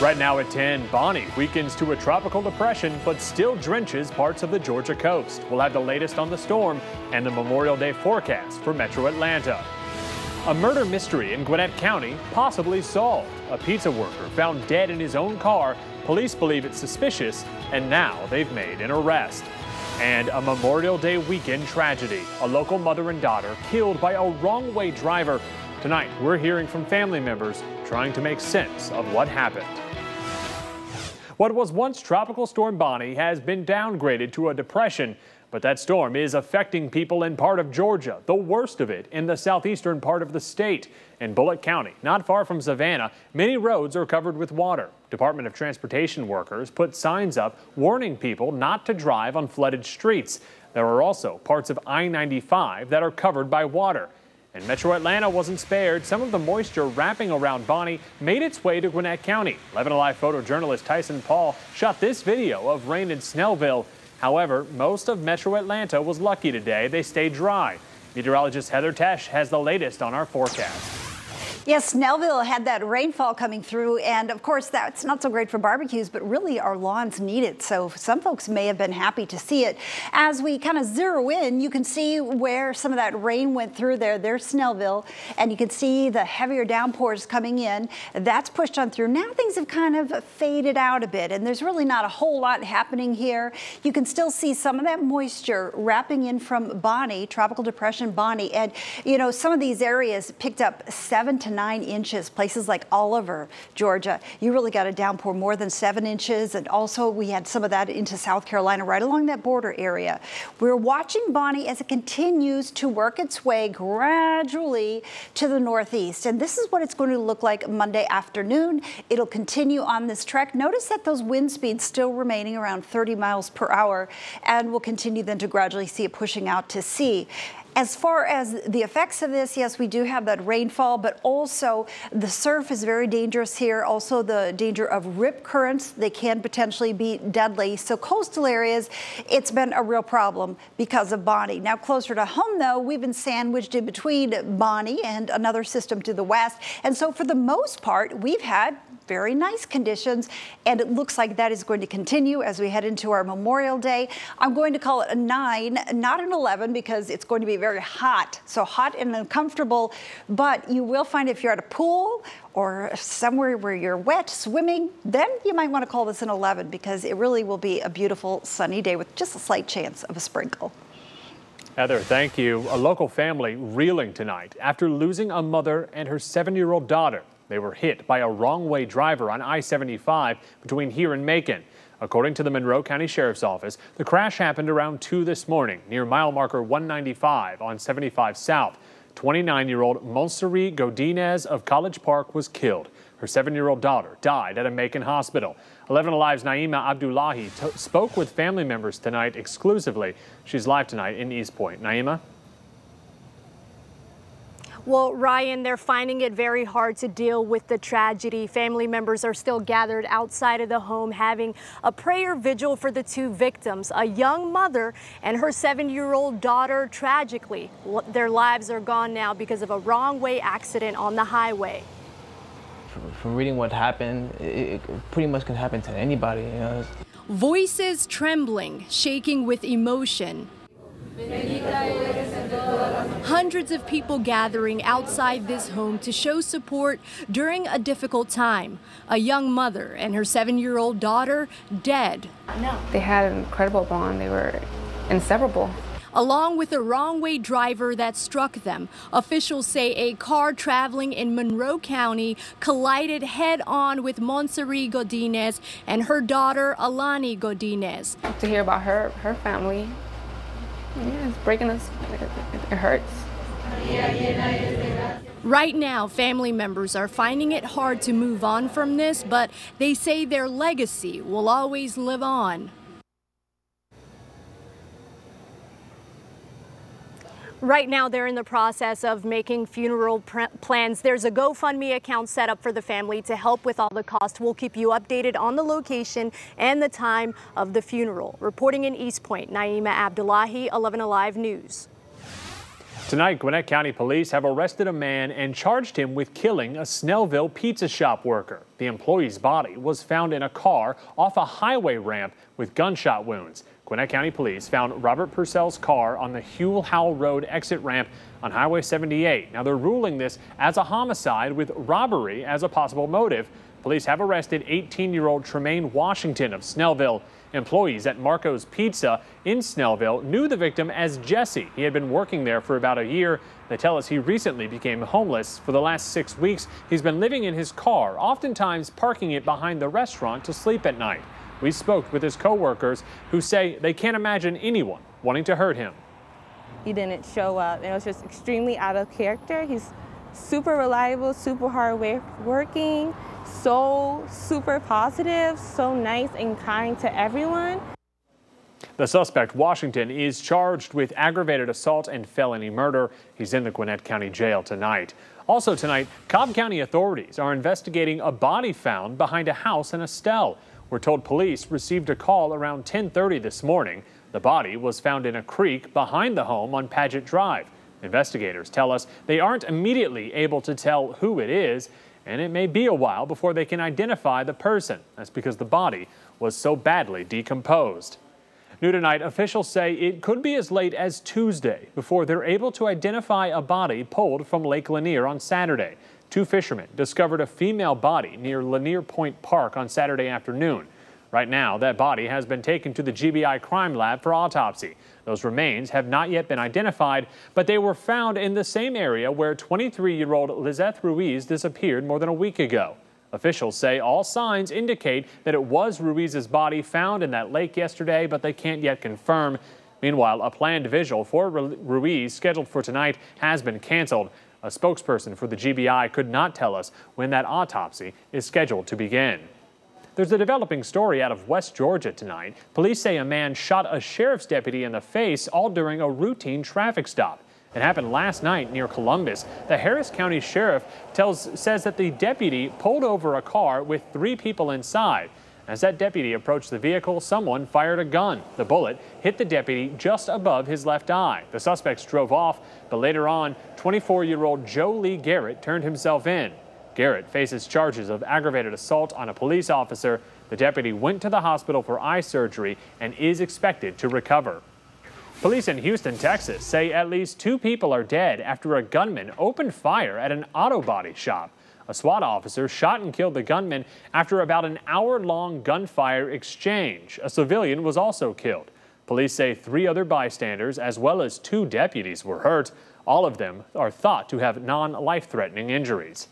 Right now at 10, Bonnie weakens to a tropical depression but still drenches parts of the Georgia coast. We'll have the latest on the storm and the Memorial Day forecast for Metro Atlanta. A murder mystery in Gwinnett County possibly solved. A pizza worker found dead in his own car. Police believe it's suspicious, and now they've made an arrest. And a Memorial Day weekend tragedy. A local mother and daughter killed by a wrong-way driver. Tonight, we're hearing from family members trying to make sense of what happened. What was once Tropical Storm Bonnie has been downgraded to a depression, but that storm is affecting people in part of Georgia, the worst of it in the southeastern part of the state. In Bullitt County, not far from Savannah, many roads are covered with water. Department of Transportation workers put signs up warning people not to drive on flooded streets. There are also parts of I-95 that are covered by water. And Metro Atlanta wasn't spared. Some of the moisture wrapping around Bonnie made its way to Gwinnett County. 11 Alive photojournalist Tyson Paul shot this video of rain in Snellville. However, most of Metro Atlanta was lucky today. They stayed dry. Meteorologist Heather Tesh has the latest on our forecast. Yes, Snellville had that rainfall coming through, and of course that's not so great for barbecues, but really our lawns need it, so some folks may have been happy to see it. As we kind of zero in, you can see where some of that rain went through there. There's Snellville, and you can see the heavier downpours coming in. That's pushed on through. Now things have kind of faded out a bit, and there's really not a whole lot happening here. You can still see some of that moisture wrapping in from Bonnie, Tropical Depression Bonnie, and you know, some of these areas picked up 7 to 9 inches. Places like Oliver, Georgia, you really got a downpour more than 7 inches. And also we had some of that into South Carolina, right along that border area. We're watching Bonnie as it continues to work its way gradually to the northeast. And this is what it's going to look like Monday afternoon. It'll continue on this trek. Notice that those wind speeds still remaining around 30 miles per hour. And we'll continue then to gradually see it pushing out to sea. As far as the effects of this, yes, we do have that rainfall, but also the surf is very dangerous here. Also the danger of rip currents. They can potentially be deadly. So coastal areas, it's been a real problem because of Bonnie. Now closer to home though, we've been sandwiched in between Bonnie and another system to the west. And so for the most part, we've had very nice conditions, and it looks like that is going to continue as we head into our Memorial Day. I'm going to call it a 9, not an 11, because it's going to be very hot. So hot and uncomfortable, but you will find if you're at a pool or somewhere where you're wet swimming, then you might want to call this an 11 because it really will be a beautiful sunny day with just a slight chance of a sprinkle. Heather, thank you. A local family reeling tonight after losing a mother and her 7-year-old daughter. They were hit by a wrong-way driver on I-75 between here and Macon. According to the Monroe County Sheriff's Office, the crash happened around 2 this morning near mile marker 195 on 75 South. 29-year-old Monserrat Godinez of College Park was killed. Her 7-year-old daughter died at a Macon hospital. 11 Alive's Naima Abdullahi spoke with family members tonight exclusively. She's live tonight in East Point. Naima? Well, Ryan, they're finding it very hard to deal with the tragedy. Family members are still gathered outside of the home having a prayer vigil for the 2 victims, a young mother and her 7-year-old daughter. Tragically, their lives are gone now because of a wrong-way accident on the highway. From reading what happened, it pretty much can happen to anybody, you know. Voices trembling, shaking with emotion. Hundreds of people gathering outside this home to show support during a difficult time. A young mother and her 7-year-old daughter dead. They had an incredible bond. They were inseparable. Along with a wrong-way driver that struck them. Officials say a car traveling in Monroe County collided head-on with Monserrat Godinez and her daughter, Alani Godinez. To hear about her family, yeah, it's breaking us. It hurts. Right now, family members are finding it hard to move on from this, but they say their legacy will always live on. Right now, they're in the process of making funeral plans. There's a GoFundMe account set up for the family to help with all the costs. We'll keep you updated on the location and the time of the funeral. Reporting in East Point, Naima Abdullahi, 11 Alive News. Tonight, Gwinnett County Police have arrested a man and charged him with killing a Snellville pizza shop worker. The employee's body was found in a car off a highway ramp with gunshot wounds. Gwinnett County Police found Robert Purcell's car on the Huell Howell Road exit ramp on Highway 78. Now, they're ruling this as a homicide with robbery as a possible motive. Police have arrested 18-year-old Tremaine Washington of Snellville. Employees at Marco's Pizza in Snellville knew the victim as Jesse. He had been working there for about a year. They tell us he recently became homeless. For the last 6 weeks, he's been living in his car, oftentimes parking it behind the restaurant to sleep at night. We spoke with his co-workers who say they can't imagine anyone wanting to hurt him. He didn't show up, and it was just extremely out of character. He's super reliable, super hard working, so super positive, so nice and kind to everyone. The suspect, Washington, is charged with aggravated assault and felony murder. He's in the Gwinnett County Jail tonight. Also tonight, Cobb County authorities are investigating a body found behind a house in Estelle. We're told police received a call around 10:30 this morning. The body was found in a creek behind the home on Paget Drive. Investigators tell us they aren't immediately able to tell who it is, and it may be a while before they can identify the person. That's because the body was so badly decomposed. New tonight, officials say it could be as late as Tuesday before they're able to identify a body pulled from Lake Lanier on Saturday. 2 fishermen discovered a female body near Lanier Point Park on Saturday afternoon. Right now, that body has been taken to the GBI Crime Lab for autopsy. Those remains have not yet been identified, but they were found in the same area where 23-year-old Lizeth Ruiz disappeared more than a week ago. Officials say all signs indicate that it was Ruiz's body found in that lake yesterday, but they can't yet confirm. Meanwhile, a planned vigil for Ruiz scheduled for tonight has been canceled. A spokesperson for the GBI could not tell us when that autopsy is scheduled to begin. There's a developing story out of West Georgia tonight. Police say a man shot a sheriff's deputy in the face all during a routine traffic stop. It happened last night near Columbus. The Harris County Sheriff says that the deputy pulled over a car with 3 people inside. As that deputy approached the vehicle, someone fired a gun. The bullet hit the deputy just above his left eye. The suspects drove off, but later on, 24-year-old Joe Lee Garrett turned himself in. Garrett faces charges of aggravated assault on a police officer. The deputy went to the hospital for eye surgery and is expected to recover. Police in Houston, Texas say at least 2 people are dead after a gunman opened fire at an auto body shop. A SWAT officer shot and killed the gunman after about an hour-long gunfire exchange. A civilian was also killed. Police say 3 other bystanders as well as 2 deputies were hurt. All of them are thought to have non-life-threatening injuries.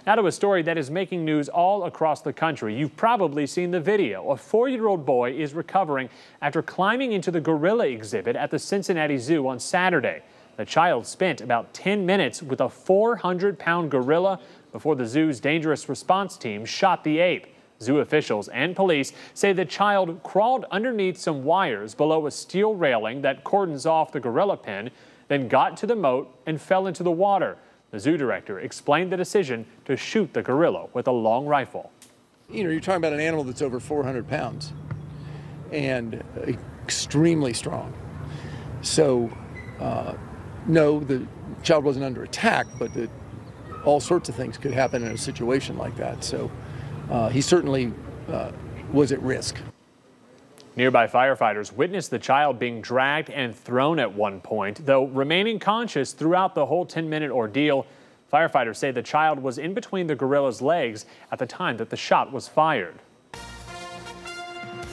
Now to a story that is making news all across the country. You've probably seen the video. A 4-year-old boy is recovering after climbing into the gorilla exhibit at the Cincinnati Zoo on Saturday. The child spent about 10 minutes with a 400-pound gorilla before the zoo's dangerous response team shot the ape. Zoo officials and police say the child crawled underneath some wires below a steel railing that cordons off the gorilla pen, then got to the moat and fell into the water. The zoo director explained the decision to shoot the gorilla with a long rifle. You know, you're talking about an animal that's over 400 pounds and extremely strong. So, no, the child wasn't under attack, but all sorts of things could happen in a situation like that. So he certainly was at risk. Nearby firefighters witnessed the child being dragged and thrown at one point, though remaining conscious throughout the whole 10-minute ordeal. Firefighters say the child was in between the gorilla's legs at the time that the shot was fired.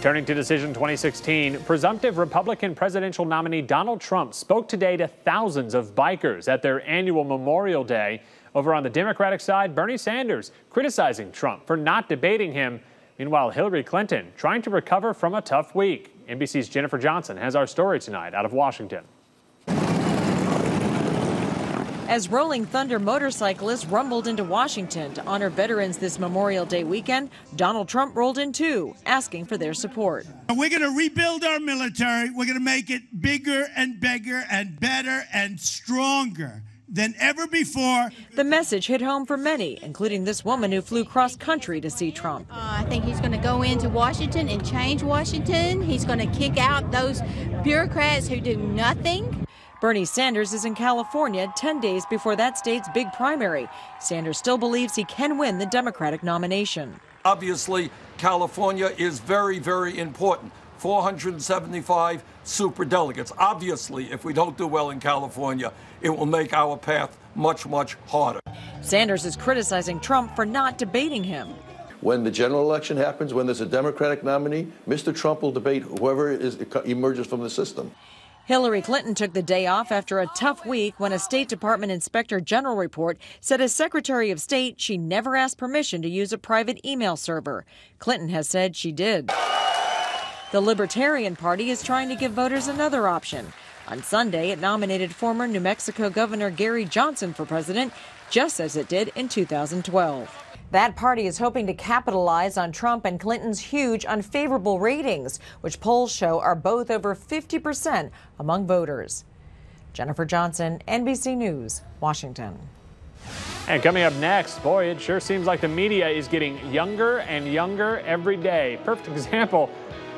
Turning to Decision 2016, presumptive Republican presidential nominee Donald Trump spoke today to thousands of bikers at their annual Memorial Day. Over on the Democratic side, Bernie Sanders criticizing Trump for not debating him. Meanwhile, Hillary Clinton trying to recover from a tough week. NBC's Jennifer Johnson has our story tonight out of Washington. As Rolling Thunder motorcyclists rumbled into Washington to honor veterans this Memorial Day weekend, Donald Trump rolled in too, asking for their support. We're going to rebuild our military. We're going to make it bigger and bigger and better and stronger than ever before. The message hit home for many, including this woman who flew cross-country to see Trump. I think he's going to go into Washington and change Washington. He's going to kick out those bureaucrats who do nothing. Bernie Sanders is in California 10 days before that state's big primary. Sanders still believes he can win the Democratic nomination. Obviously, California is very, very important. 475 superdelegates. Obviously, if we don't do well in California, it will make our path much, much harder. Sanders is criticizing Trump for not debating him. When the general election happens, when there's a Democratic nominee, Mr. Trump will debate whoever emerges from the system. Hillary Clinton took the day off after a tough week when a State Department Inspector General report said as Secretary of State, she never asked permission to use a private email server. Clinton has said she did. The Libertarian Party is trying to give voters another option. On Sunday, it nominated former New Mexico Governor Gary Johnson for president, just as it did in 2012. That party is hoping to capitalize on Trump and Clinton's huge unfavorable ratings, which polls show are both over 50% among voters. Jennifer Johnson, NBC News, Washington. And coming up next, boy, it sure seems like the media is getting younger and younger every day. Perfect example,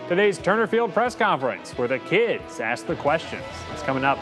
today's Turner Field press conference, where the kids ask the questions. It's coming up.